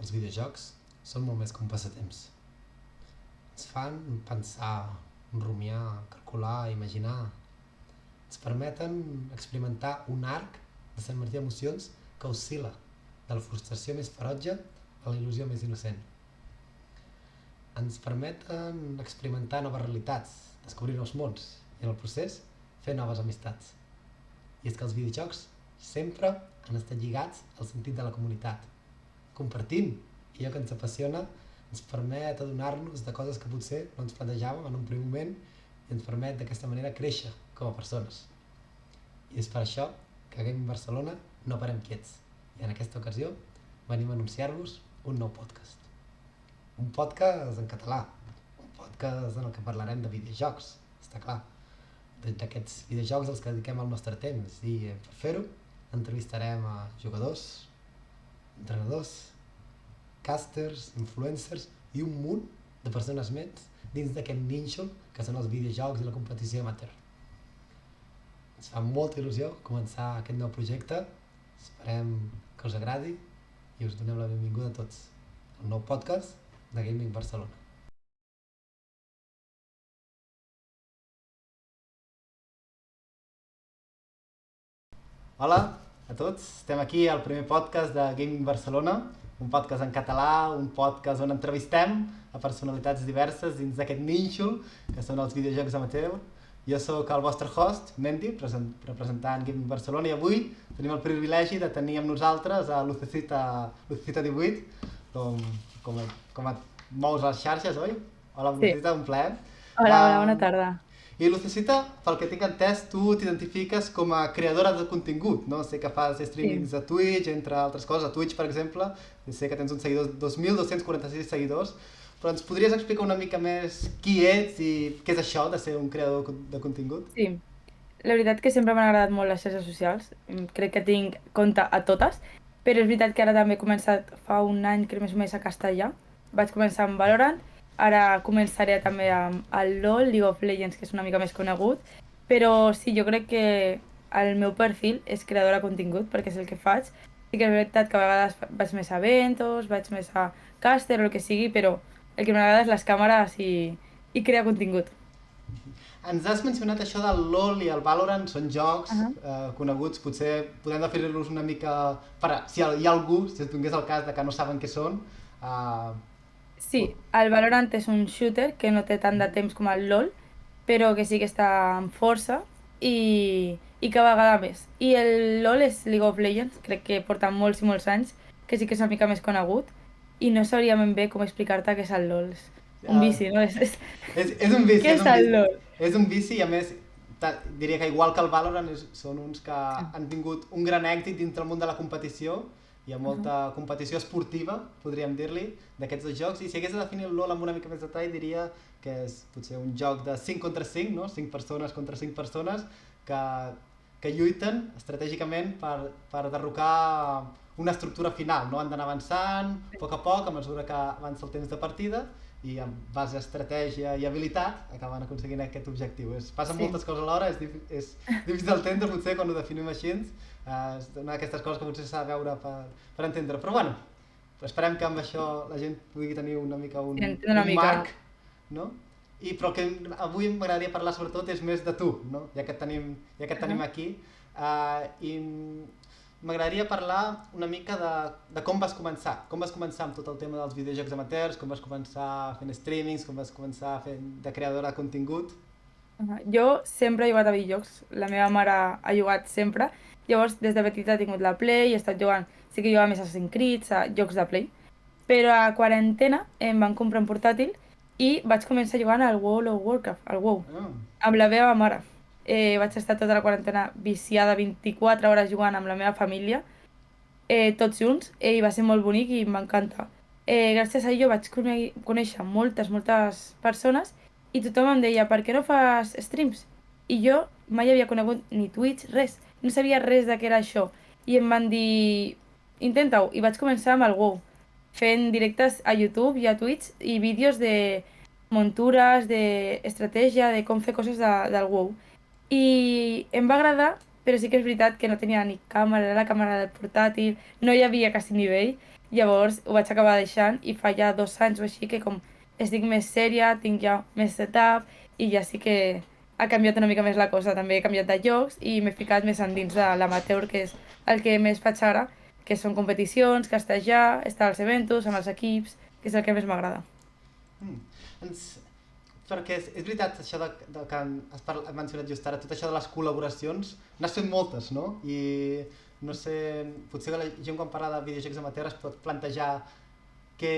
els videojocs són molt més que un passatemps. Ens fan pensar, rumiar, calcular, imaginar. Ens permeten experimentar un arc de Sant Martí d'emocions que oscil·la de la frustració més ferotge a la il·lusió més innocent. Ens permeten experimentar noves realitats, descobrir nous mons i en el procés fer noves amistats. I és que els videojocs sempre han estat lligats al sentit de la comunitat. Compartint i allò que ens apassiona ens permet adonar-nos de coses que potser no ens plantejàvem en un primer moment i ens permet d'aquesta manera créixer com a persones. I és per això que a Gaming Barcelona no parem quiets. I en aquesta ocasió venim a anunciar-vos un nou podcast. Un podcast en català, un podcast en el que parlarem de videojocs, està clar. D'aquests videojocs als que dediquem el nostre temps i per fer-ho entrevistarem a jugadors, entrenadors, casters, influencers i un munt de persones més dins d'aquest nínxol que són els videojocs i la competició amateur. Ens fa molta il·lusió començar aquest nou projecte, esperem que us agradi i us donem la benvinguda a tots al nou podcast de Gaming Barcelona. Hola a tots, estem aquí al primer podcast de Gaming Barcelona, un podcast en català, un podcast on entrevistem a personalitats diverses dins d'aquest nínxol que són els videojocs amateur. Jo sóc el vostre host, Mendy, representant Gaming Barcelona, i avui tenim el privilegi de tenir amb nosaltres a Lucecita18, com et mous a les xarxes, oi? Hola, Lucecita, un plaer. Hola, bona tarda. I Lucecita, pel que tinc entès, tu t'identifiques com a creadora de contingut, no? Sé que fas streamings a Twitch, entre altres coses, a Twitch, per exemple, sé que tens uns seguidors, 2.246 seguidors, però ens podries explicar una mica més qui ets i què és això de ser un creador de contingut? Sí, la veritat que sempre m'han agradat molt les xarxes socials, crec que tinc compte a totes, però és veritat que ara també he començat fa un any, crec més o menys, a castellà. Vaig començar amb Valorant, ara començaré també amb el LoL, League of Legends, que és una mica més conegut, però sí, jo crec que el meu perfil és creadora de contingut, perquè és el que faig. Sí que és veritat que a vegades vaig més a eventos, vaig més a caster o el que sigui, però el que m'agrada és les càmeres i crear contingut. Ens has mencionat això del LoL i el Valorant, són jocs coneguts, potser podem definir-los una mica, si hi ha algú, si es donés el cas de que no saben què són. Sí, el Valorant és un shooter que no té tant de temps com el LoL, però que sí que està en força i cada vegada més. I el LoL és League of Legends, crec que porta molts i molts anys, que sí que és una mica més conegut, i no sabria ben bé com explicar-te què és el LoL. És un vici, no? És un vici, Què és el LoL? és un vici i a més diria que igual que el Valorant són uns que han tingut un gran èxit dins del món de la competició. Hi ha molta competició esportiva, podríem dir-li, d'aquests dos jocs, i si hagués de definir el LoL amb una mica més detall diria que és potser un joc de 5 contra 5, no? 5 persones contra 5 persones que lluiten estratègicament per derrocar una estructura final, no? Han d'anar avançant a poc a mesura que avança el temps de partida i amb base a estratègia i habilitat acaben aconseguint aquest objectiu. Passen moltes coses alhora, és difícil d'entendre potser quan ho definim així, és una d'aquestes coses que potser s'ha de veure per entendre, però bueno, esperem que amb això la gent pugui tenir una mica un marc, no? Però el que avui m'agradaria parlar sobretot és més de tu, no? Ja que et tenim aquí, i m'agradaria parlar una mica de com vas començar amb tot el tema dels videojocs amateurs, com vas començar fent streamings, com vas començar fent de creadora de contingut. Jo sempre he jugat a videojocs, la meva mare ha jugat sempre, llavors des de petita he tingut la Play, he estat jugant, sí que jugava més a Assassin's Creed, a jocs de Play, però a quarantena em van comprar un portàtil i vaig començar jugant al World of Warcraft, al WoW, amb la meva mare. Vaig estar tota la quarantena viciada 24 hores jugant amb la meva família, tots junts, i va ser molt bonic i em va encantar. Gràcies a ello vaig conèixer moltes persones i tothom em deia, per què no fas streams? I jo mai havia conegut ni Twitch, res, no sabia res de què era això. I em van dir, intenta-ho, i vaig començar amb el WoW, fent directes a YouTube i a Twitch i vídeos de muntures, d'estratègia, de com fer coses del WoW. I em va agradar, però sí que és veritat que no tenia ni càmera, era la càmera del portàtil, no hi havia quasi nivell, llavors ho vaig acabar deixant i fa ja 2 anys o així que com estic més sèria, tinc ja més setup i ja sí que ha canviat una mica més la cosa, també he canviat de llocs i m'he ficat més endins de l'amateur, que és el que més faig ara, que són competicions, castellà, estar als eventos, amb els equips, que és el que més m'agrada. Mm. Ens... Perquè és veritat això de que has mencionat just ara, tot això de les col·laboracions, n'has fet moltes, no? I no sé, potser la gent quan parla de videojocs amateurs es pot plantejar què,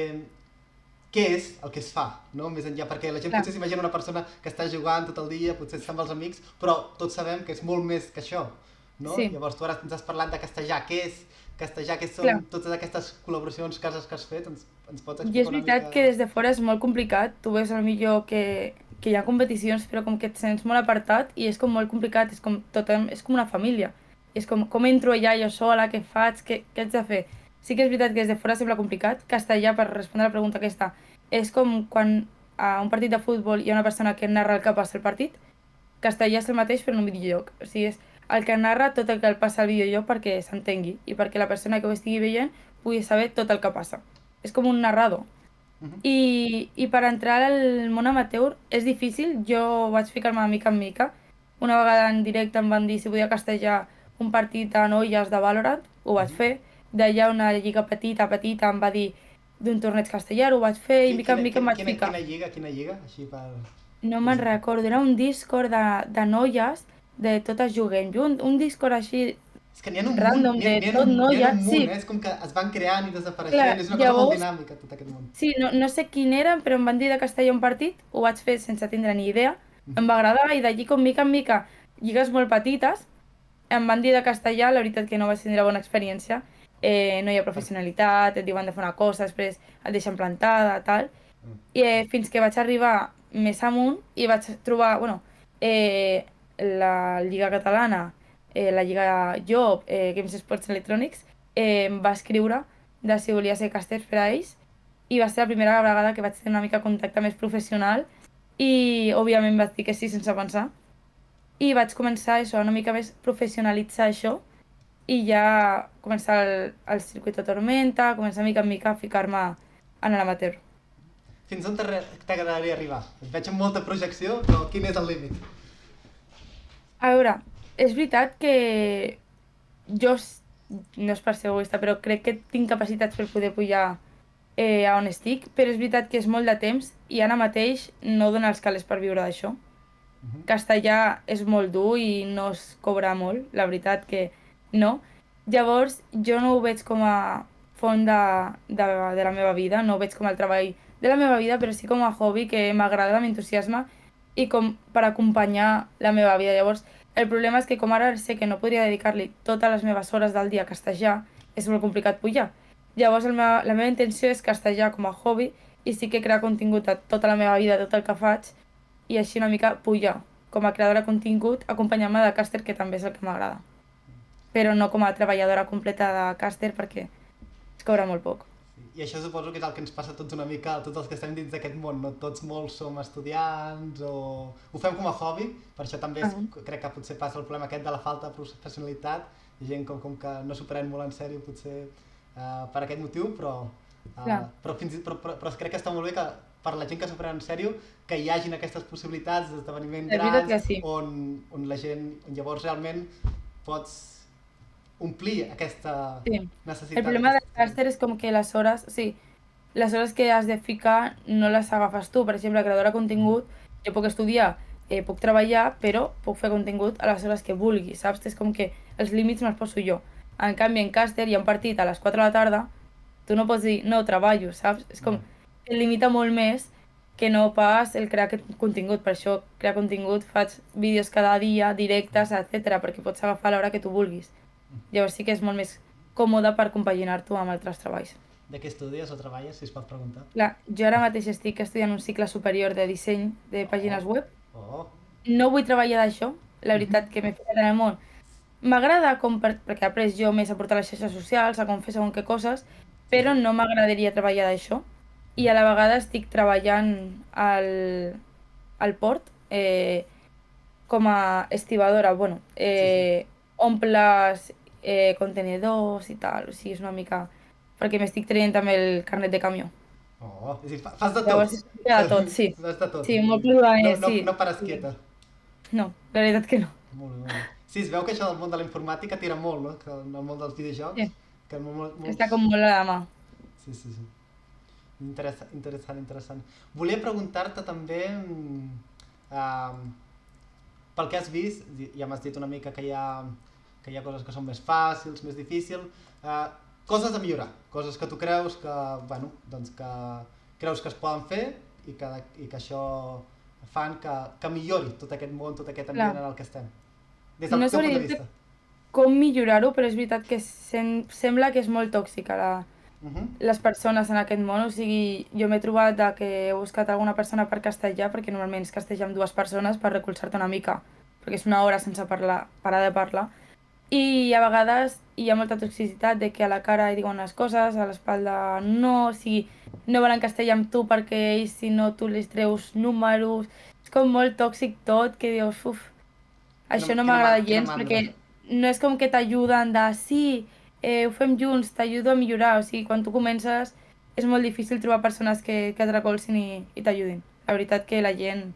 què és el que es fa, no? Més enllà, perquè la gent Clar, potser s'imagina una persona que està jugant tot el dia, potser està amb els amics, però tots sabem que és molt més que això, no? sí, Llavors tu ara ens has parlat de castellà, què és castellà, què són clar. totes aquestes col·laboracions, cases que has fet, ens pots I és explicar una veritat mica... que des de fora és molt complicat. Tu veus al millor que hi ha competicions, però com que et sents molt apartat i és com molt complicat, és com tothom, és com una família. És com entro allà jo sola, què faig, què haig de fer? Sí que és veritat que des de fora sembla complicat. Castellà, per respondre a la pregunta aquesta, és com quan a un partit de futbol hi ha una persona que narra el que passa al partit. Castellà és el mateix però en un videojoc. O sigui, és el que narra tot el que el passa al videojoc perquè s'entengui i perquè la persona que ho estigui veient pugui saber tot el que passa. És com un narrador. Mhm. I per entrar al món amateur és difícil, jo vaig ficar-me mica en mica. Una vegada en directe em van dir si podia castellar un partit a noies de Valorant, ho vaig Mhm. fer. D'allà una lliga petita, petita, em va dir d'un torneig castellà, ho vaig fer i mica en mica em vaig ficar. Quina lliga? Així per No me'n curiositat. recordo, era un Discord de noies de totes juguem. Un Discord així És que n'hi ha un munt, random de tot n'hi ha un noies. munt, Sí, És com que es van creant i desapareixent, clar, és una cosa molt llavors dinàmica tot aquest món. sí, no sé quin era, però em van dir de castellà un partit, ho vaig fer sense tindre ni idea, em Mhm. va agradar i d'allí com mica en mica, lligues molt petites, em van dir de castellà, la veritat que no vaig tindre bona experiència, no hi ha Per... professionalitat, et diuen de fer una cosa, després et deixen plantada, tal, Mm. i fins que vaig arribar més amunt i vaig trobar, bueno, la Lliga Catalana, la Lliga Job, Games Sports Electronics, em va escriure de si volia ser caster per a ells i va ser la primera vegada que vaig tenir una mica contacte més professional i òbviament vaig dir que sí sense pensar i vaig començar això, una mica més professionalitzar això i ja començar el circuit de Tormenta, començar mica en mica a ficar-me en l'amateur. Fins on t'agradaria arribar? Et veig amb molta projecció, però quin és el límit? A veure, és veritat que jo, no és per ser egoista, però crec que tinc capacitats per poder pujar a on estic, però és veritat que és molt de temps i ara mateix no dona els calés per viure d'això. Mhm. Castellà és molt dur i no es cobra molt, la veritat que no. Llavors, jo no ho veig com a font de la meva vida, no ho veig com el treball de la meva vida, però sí com a hobby que m'agrada, m'entusiasma i com per acompanyar la meva vida. Llavors, el problema és que com ara sé que no podria dedicar-li totes les meves hores del dia a castellà, és molt complicat pujar. Llavors, la meva intenció és castellà com a hobby i sí que crear contingut a tota la meva vida, tot el que faig, i així una mica pujar com a creadora de contingut, acompanyant-me de càster, que també és el que m'agrada. Però no com a treballadora completa de càster perquè es cobra molt poc. I això suposo que és el que ens passa a tots una mica, a tots els que estem dins d'aquest món, no? Tots molts som estudiants o... Ho fem com a hobby, per això també Ah. crec que potser passa el problema aquest de la falta de professionalitat i gent com que no s'ho pren molt en sèrio potser per aquest motiu, Clar, però crec que està molt bé que per la gent que s'ho pren en sèrio que hi hagin aquestes possibilitats d'esdeveniments és veritat grans que sí. on la gent, on llavors realment pots omplir aquesta Sí. El necessitat. problema del càster és com que les hores, sí, les hores que has de ficar no les agafes tu. Per exemple, creadora de contingut, jo puc estudiar, puc treballar, però puc fer contingut a les hores que vulgui, saps? És com que els límits me'ls poso jo. En canvi, en càster hi ha un partit a les 4 de la tarda, tu no pots dir, no, treballo, saps? És com, et limita molt més que no pas el crear aquest contingut. Per això, crear contingut, faig vídeos cada dia, directes, etc., perquè pots agafar a l'hora que tu vulguis. Llavors sí que és molt més còmode per compaginar-t'ho amb altres treballs. De què estudies o treballes, si es pot preguntar? Clar, jo ara mateix estic estudiant un cicle superior de disseny de pàgines web. Oh, No vull treballar d'això, la veritat que m'he ficat en el món. M'agrada perquè he après jo més a portar les xarxes socials, a com fer segons què coses, sí, però sí. no m'agradaria treballar d'això. I a la vegada estic treballant al port com a estibadora, bueno, Sí, sí. omples contenidors i tal, o sigui, és una mica... perquè m'estic traient també el carnet de camió. Oh, és a dir, fas de tot. Llavors és una mica de tot, sí. Fas de tot. Sí, molt pluralment, no, sí. no pares quieta. No, la veritat que no. Molt bé, molt bé. Sí, es veu que això del món de la informàtica tira molt, no? Que en el món dels videojocs. Sí. Que molts... Està com molt a la mà. Sí. Interessant. Volia preguntar-te també, pel que has vist, ja m'has dit una mica que hi ha coses que són més fàcils, més difícils, coses a millorar, coses que tu creus que, bueno, doncs que creus que es poden fer i que això fan que millori tot aquest món, tot aquest ambient en el que estem. Des del teu punt de vista. Com millorar-ho, però és veritat que sembla que és molt tòxica les persones en aquest món, o sigui, jo m'he trobat que he buscat alguna persona per castellar, perquè normalment es castellar amb dues persones per recolzar-te una mica, perquè és una hora sense parar de parlar, i a vegades hi ha molta toxicitat de que a la cara hi diuen unes coses, a l'espalda no, o sigui, no volen castellar amb tu perquè ells, si no, tu li treus números, és com molt tòxic tot, que dius, això no m'agrada gens, perquè no és com que t'ajuden de, sí, ho fem junts, t'ajudo a millorar, o sigui, quan tu comences és molt difícil trobar persones que et recolzin i t'ajudin. La veritat que la gent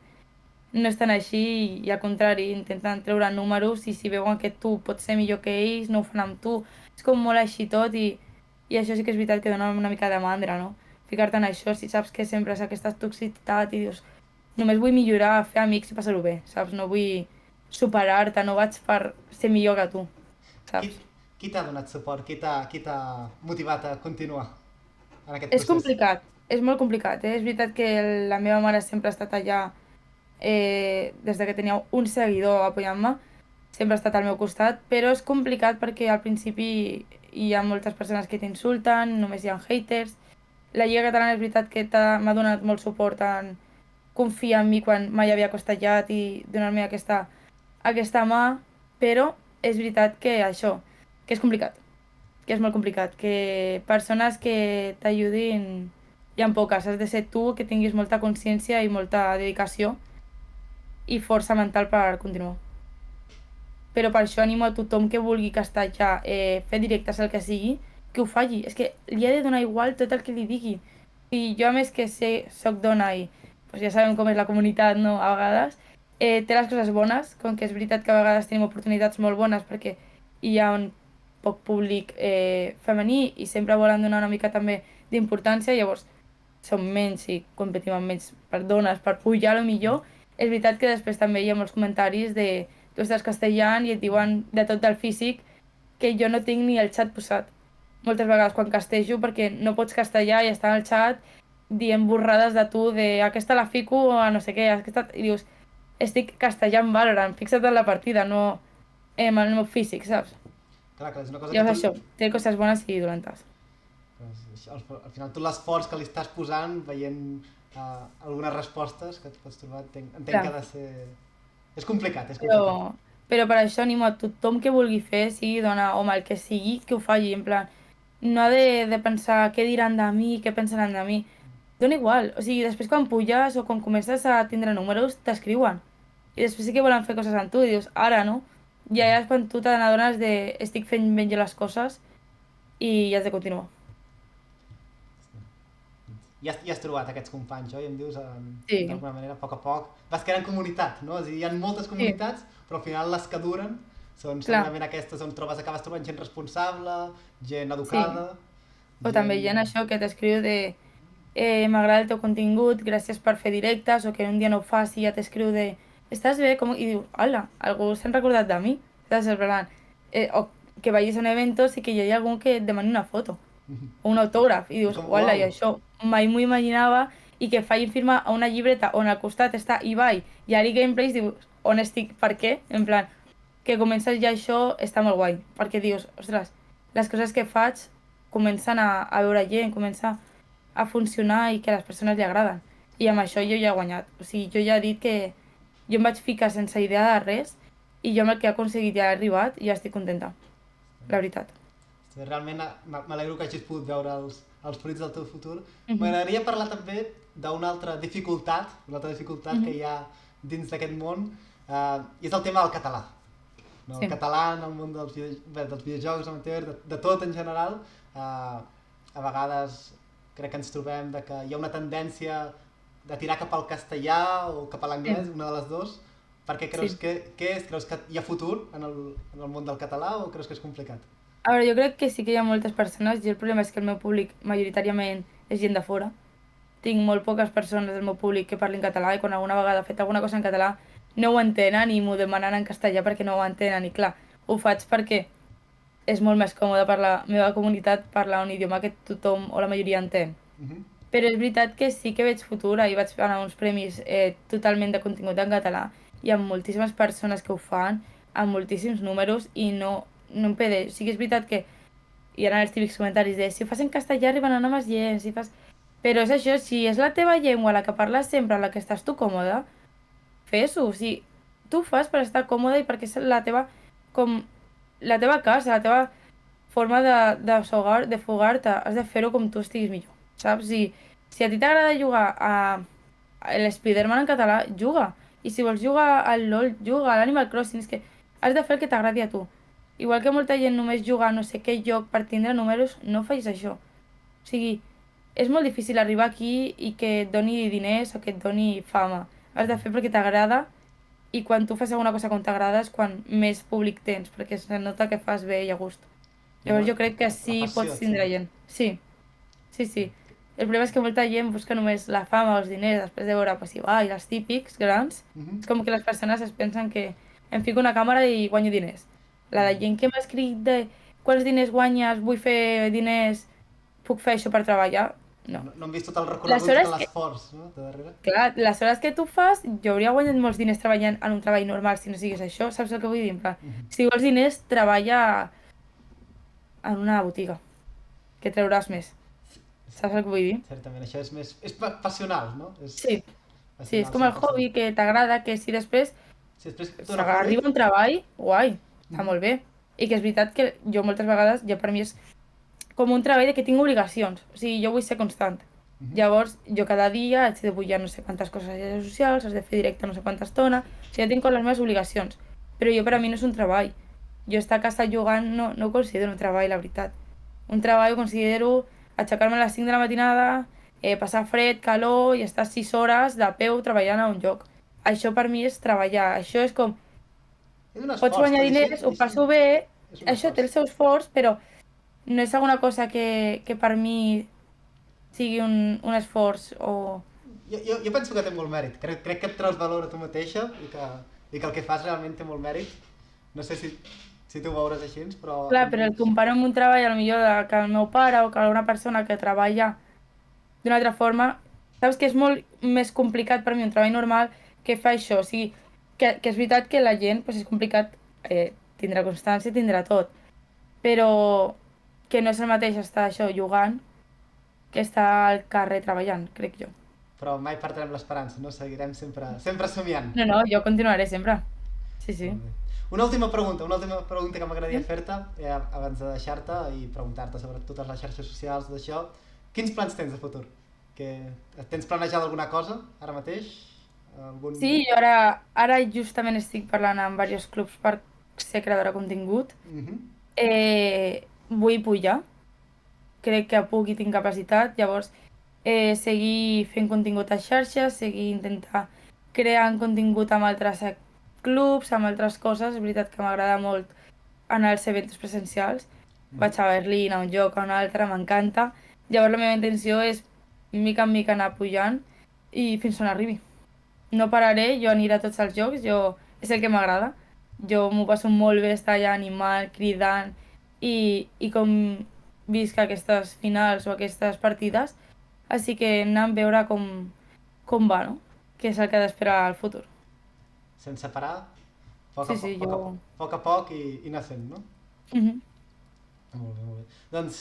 no és tan així i al contrari, intenten treure números i si veuen que tu pots ser millor que ells, no ho fan amb tu. És com molt així tot i això sí que és veritat que dona una mica de mandra, no? Ficar-te en això, si saps que sempre és aquesta toxicitat i dius, només vull millorar, fer amics i passar-ho bé, saps? No vull superar-te, no vaig per ser millor que tu, saps? Qui t'ha donat suport? Qui t'ha motivat a continuar en aquest procés? És complicat, és molt complicat, És veritat que la meva mare sempre ha estat allà des de que tenia un seguidor apoyant-me, sempre ha estat al meu costat, però és complicat perquè al principi hi ha moltes persones que t'insulten, només hi ha haters. La Lliga Catalana és veritat que m'ha donat molt suport en confiar en mi quan mai havia costellat i donar-me aquesta mà, però és veritat que això, que és complicat, que és molt complicat, que persones que t'ajudin hi ha poques, has de ser tu, que tinguis molta consciència i molta dedicació i força mental per continuar. Però per això animo a tothom que vulgui castellar, fer directes, el que sigui, que ho faci. És que li ha de donar igual tot el que li digui. I jo, a més que soc dona i doncs ja sabem com és la comunitat, no? A vegades, té les coses bones, com que és veritat que a vegades tenim oportunitats molt bones perquè hi ha un poc públic femení i sempre volen donar una mica també d'importància, llavors som menys i competim amb menys per dones, per pujar a lo millor. És veritat que després també hi ha molts comentaris de tu estàs castellant i et diuen de tot del físic que jo no tinc ni el xat posat. Moltes vegades quan castello perquè no pots castellar i estar al xat dient borrades de tu de aquesta la fico a no sé què, i dius estic castellant Valorant, fixa't en la partida, no en el meu físic, saps? Clar, és una cosa I és això, té coses bones i dolentes. Al final tot l'esforç que li estàs posant, veient algunes respostes que et pots trobar, entenc que ha de ser... És complicat, és complicat. Però per això animo a tothom que vulgui fer, sigui dona, home, el que sigui, que ho faci, en plan, no ha de pensar què diran de mi, què pensaran de mi, dona igual, o sigui, després quan puges o quan comences a tindre números, t'escriuen, i després sí que volen fer coses amb tu, i dius, ara no, i allà és quan tu te n'adones de estic fent ben jo les coses i has de continuar. Ja has trobat aquests companys, oi? Em dius, Sí. d'alguna manera, a poc, vas creant comunitat, no? És a dir, hi ha moltes comunitats, però al final les que duren són segurament aquestes on acabes trobant gent responsable, gent educada... O també hi ha això que t'escriu de m'agrada el teu contingut, gràcies per fer directes, o que un dia no ho fas i ja t'escriu de estàs bé? I dius, hola, algú s'han recordat de mi? Saps? O que vagis a un evento i que hi hagi algú que et demani una foto o un autògraf i dius, hola, i això mai m'ho imaginava i que facin firma a una llibreta on al costat està Ibai i Ari Gameplays, dius, on estic, per què? En plan, que comences ja això està molt guai, perquè dius, ostres, les coses que faig comencen a veure gent, comença a funcionar i que a les persones li agraden. I amb això jo ja he guanyat. O sigui, jo ja he dit que jo em vaig ficar sense idea de res i jo amb el que he aconseguit ja he arribat i ja estic contenta, la veritat. Realment m'alegro que hagis pogut veure els fruits del teu futur. M'agradaria parlar també d'una altra dificultat que hi ha dins d'aquest món, i és el tema del català. no? Sí. El català, en el món dels videojocs amateurs, de tot en general, a vegades crec que ens trobem de que hi ha una tendència de tirar cap al castellà o cap a l'anglès, una de les dues. Per què creus Sí. que és? Creus que hi ha futur en el món del català o creus que és complicat? A veure, jo crec que sí que hi ha moltes persones i el problema és que el meu públic majoritàriament és gent de fora. Tinc molt poques persones del meu públic que parlin català i quan alguna vegada he fet alguna cosa en català no ho entenen i m'ho demanen en castellà perquè no ho entenen i clar, ho faig perquè és molt més còmode per la meva comunitat parlar un idioma que tothom o la majoria entén. Però és veritat que sí que veig futur, ahir vaig anar a uns premis totalment de contingut en català i amb moltíssimes persones que ho fan, amb moltíssims números i no em pede. Sí que és veritat que hi ha els típics comentaris de si ho fas en castellà arriben a anar més gent, si fas... Però és això, si és la teva llengua, la que parles sempre, la que estàs tu còmode, fes-ho. O sigui, tu ho fas per estar còmode i perquè és la teva, com, la teva casa, la teva forma de fogar-te. Has de fer-ho com tu estiguis millor, saps? Si a ti t'agrada jugar a l'Spiderman en català, juga. I si vols jugar al LoL, juga a l'Animal Crossing. És que has de fer el que t'agradi a tu. Igual que molta gent només juga a no sé què joc per tindre números, no facis això. O sigui, és molt difícil arribar aquí i que et doni diners o que et doni fama. Has de fer perquè t'agrada i quan tu fas alguna cosa com t'agrada és quan més públic tens, perquè es nota que fas bé i a gust. Llavors jo crec que sí La passió, pots tindre sí. gent. Sí, sí. El problema és que molta gent busca només la fama o els diners després de veure pues, i els típics grans. És com que les persones es pensen que em fico una càmera i guanyo diners. La de gent que m'ha escrit de quants diners guanyes, vull fer diners, puc fer això per treballar? No. No hem vist tot el Les recorregut, hores tot que, l'esforç, no? De darrere. clar, les hores que tu fas, jo hauria guanyat molts diners treballant en un treball normal si no sigués això, saps el que vull dir? En plan, si vols diners, treballa en una botiga, que treuràs més. Saps el que vull dir? Certament, això és més... És passional, no? Sí, sí, és passional, com el 100%. hobby que t'agrada, que si després Si després dona fruit, arriba un treball, guai, està molt bé. I que és veritat que jo moltes vegades, ja per mi és com un treball de que tinc obligacions. O sigui, jo vull ser constant. Llavors, jo cada dia haig de pujar no sé quantes coses a les xarxes socials, has de fer directe no sé quanta estona, o sigui, ja tinc com les meves obligacions. Però jo per a mi no és un treball. Jo estar a casa jugant no ho considero un treball, la veritat. Un treball ho considero aixecar-me a les 5 de la matinada, passar fred, calor i estar 6 hores de peu treballant a un lloc. Això per mi és treballar. Això és com, és un esforç, pots guanyar tot i diners, així- ho passo bé, és un això té el esforç. seu esforç, però no és alguna cosa que per mi sigui un esforç o... Jo penso que té molt mèrit. Crec que et treus valor a tu mateixa i que el que fas realment té molt mèrit. No sé si tu ho veuràs així, però... Clar, però el comparo amb un treball, potser que el meu pare o que alguna persona que treballa d'una altra forma, saps que és molt més complicat per mi un treball normal que fa això. O sigui, que és veritat que la gent pues, és complicat tindrà constància, tindrà tot, però que no és el mateix estar això jugant que estar al carrer treballant, crec jo. Però mai perdrem l'esperança, no? Seguirem sempre somiant. No, jo continuaré sempre. Sí. Molt bé. Una última pregunta que m'agradaria fer-te abans de deixar-te i preguntar-te sobre totes les xarxes socials, tot això. Quins plans tens de futur? Tens planejat alguna cosa ara mateix? Sí, jo ara justament estic parlant amb diversos clubs per ser creadora de contingut. Vull pujar. Crec que puc i tinc capacitat. Llavors, seguir fent contingut a xarxes, seguir intentar crear contingut amb altres clubs, amb altres coses. És veritat que m'agrada molt anar als eventos presencials. Vaig a Berlín, a un lloc, a un altre, m'encanta. Llavors la meva intenció és mica en mica anar pujant i fins on arribi. No pararé, jo aniré a tots els jocs, és el que m'agrada. Jo m'ho passo molt bé estar allà animant, cridant i com visc aquestes finals o aquestes partides. Així que anar a veure com va, no? Que és el que ha d'esperar al futur. Sense parar, poc a poc i anar fent, no? Molt bé. Doncs,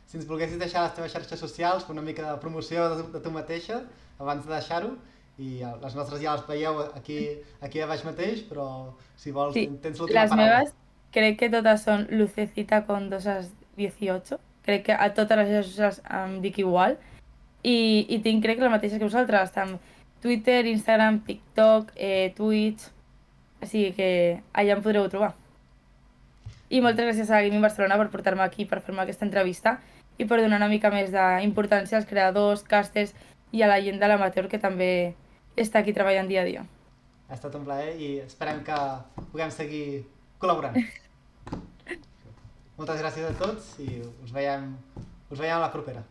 si ens volguessis deixar les teves xarxes socials, fer una mica de promoció de tu mateixa, abans de deixar-ho, i les nostres ja les veieu aquí a baix mateix, però si vols tens l'última paraula. Les meves crec que totes són Lucecita con 218. Crec que a totes les xarxes socials em dic igual. I tinc crec les mateixes que vosaltres, tant Twitter, Instagram, TikTok, Twitch... Així que allà em podreu trobar. I moltes gràcies a Gaming Barcelona per portar-me aquí per fer-me aquesta entrevista i per donar una mica més d'importància als creadors, casters i a la gent de l'amateur que també està aquí treballant dia a dia. Ha estat un plaer i esperem que puguem seguir col·laborant. Moltes gràcies a tots i us veiem a la propera.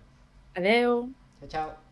Adeu! Ciao, ciao.